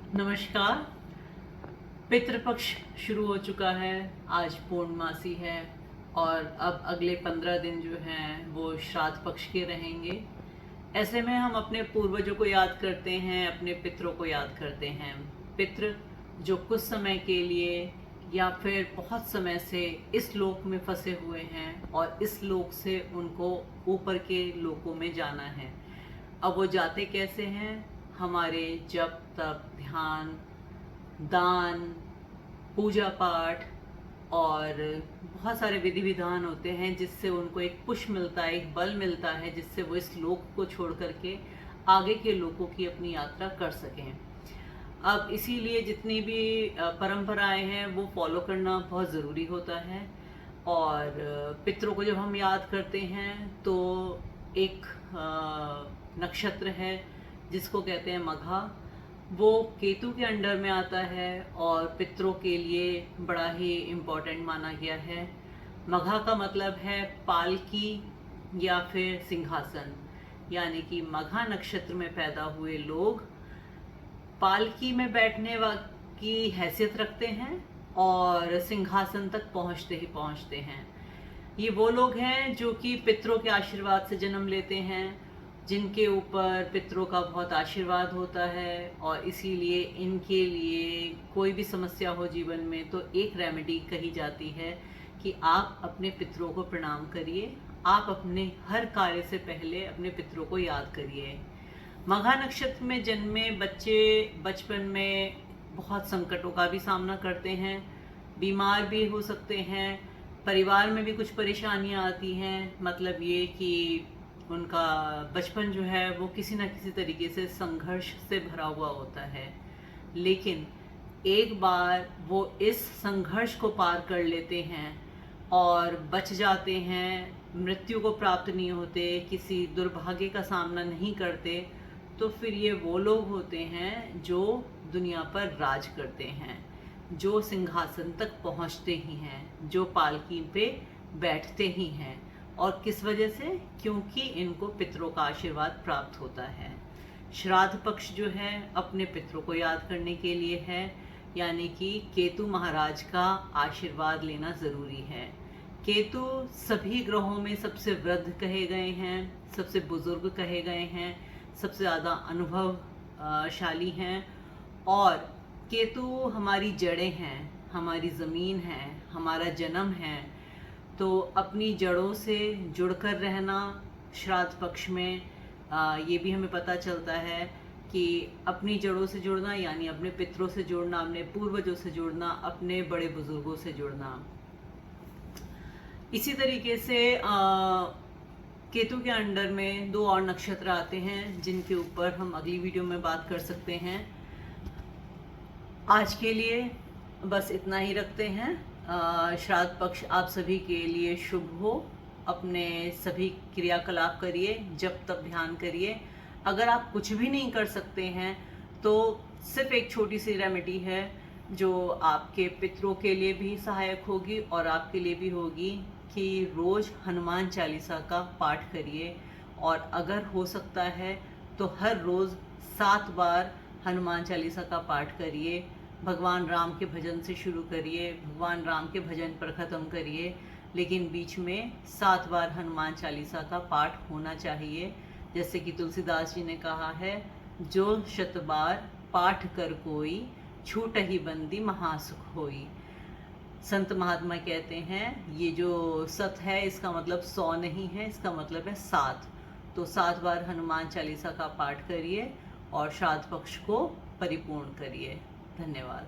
नमस्कार। पितृपक्ष शुरू हो चुका है। आज पूर्णमासी है और अब अगले 15 दिन जो हैं वो श्राद्ध पक्ष के रहेंगे। ऐसे में हम अपने पूर्वजों को याद करते हैं, अपने पितरों को याद करते हैं। पितृ जो कुछ समय के लिए या फिर बहुत समय से इस लोक में फंसे हुए हैं और इस लोक से उनको ऊपर के लोकों में जाना है। अब वो जाते कैसे हैं? हमारे जप तप ध्यान, दान, पूजा पाठ और बहुत सारे विधि विधान होते हैं जिससे उनको एक पुश मिलता है, एक बल मिलता है, जिससे वो इस लोक को छोड़ करके आगे के लोकों की अपनी यात्रा कर सकें। अब इसीलिए जितनी भी परंपराएं हैं वो फॉलो करना बहुत ज़रूरी होता है। और पितरों को जब हम याद करते हैं तो एक नक्षत्र है जिसको कहते हैं मघा। वो केतु के अंडर में आता है और पितरों के लिए बड़ा ही इम्पोर्टेंट माना गया है। मघा का मतलब है पालकी या फिर सिंहासन, यानी कि मघा नक्षत्र में पैदा हुए लोग पालकी में बैठने की हैसियत रखते हैं और सिंहासन तक पहुंचते ही पहुंचते हैं। ये वो लोग हैं जो कि पितरों के आशीर्वाद से जन्म लेते हैं, जिनके ऊपर पितरों का बहुत आशीर्वाद होता है। और इसीलिए इनके लिए कोई भी समस्या हो जीवन में तो एक रेमेडी कही जाती है कि आप अपने पितरों को प्रणाम करिए। आप अपने हर कार्य से पहले अपने पितरों को याद करिए। मघा नक्षत्र में जन्मे बच्चे बचपन में बहुत संकटों का भी सामना करते हैं, बीमार भी हो सकते हैं, परिवार में भी कुछ परेशानियां आती हैं। मतलब ये कि उनका बचपन जो है वो किसी न किसी तरीके से संघर्ष से भरा हुआ होता है। लेकिन एक बार वो इस संघर्ष को पार कर लेते हैं और बच जाते हैं, मृत्यु को प्राप्त नहीं होते, किसी दुर्भाग्य का सामना नहीं करते, तो फिर ये वो लोग होते हैं जो दुनिया पर राज करते हैं, जो सिंहासन तक पहुंचते ही हैं, जो पालकी पे बैठते ही हैं। और किस वजह से? क्योंकि इनको पितरों का आशीर्वाद प्राप्त होता है। श्राद्ध पक्ष जो है अपने पितरों को याद करने के लिए है, यानी कि केतु महाराज का आशीर्वाद लेना ज़रूरी है। केतु सभी ग्रहों में सबसे वृद्ध कहे गए हैं, सबसे बुजुर्ग कहे गए हैं, सबसे ज़्यादा अनुभवशाली हैं। और केतु हमारी जड़ें हैं, हमारी ज़मीन है, हमारा जन्म है। तो अपनी जड़ों से जुड़कर रहना श्राद्ध पक्ष में ये भी हमें पता चलता है कि अपनी जड़ों से जुड़ना यानी अपने पितरों से जुड़ना, अपने पूर्वजों से जुड़ना, अपने बड़े बुजुर्गों से जुड़ना। इसी तरीके से केतु के अंडर में दो और नक्षत्र आते हैं जिनके ऊपर हम अगली वीडियो में बात कर सकते हैं। आज के लिए बस इतना ही रखते हैं। श्राद्ध पक्ष आप सभी के लिए शुभ हो। अपने सभी क्रियाकलाप करिए, जप तप ध्यान करिए। अगर आप कुछ भी नहीं कर सकते हैं तो सिर्फ एक छोटी सी रेमेडी है जो आपके पितरों के लिए भी सहायक होगी और आपके लिए भी होगी कि रोज़ हनुमान चालीसा का पाठ करिए। और अगर हो सकता है तो हर रोज़ 7 बार हनुमान चालीसा का पाठ करिए। भगवान राम के भजन से शुरू करिए, भगवान राम के भजन पर ख़त्म करिए, लेकिन बीच में 7 बार हनुमान चालीसा का पाठ होना चाहिए। जैसे कि तुलसीदास जी ने कहा है, जो 100 बार पाठ कर कोई, छूटहि बंदी महासुख होई। संत महात्मा कहते हैं ये जो सत है इसका मतलब 100 नहीं है, इसका मतलब है 7। तो 7 बार हनुमान चालीसा का पाठ करिए और श्राद्ध पक्ष को परिपूर्ण करिए। धन्यवाद।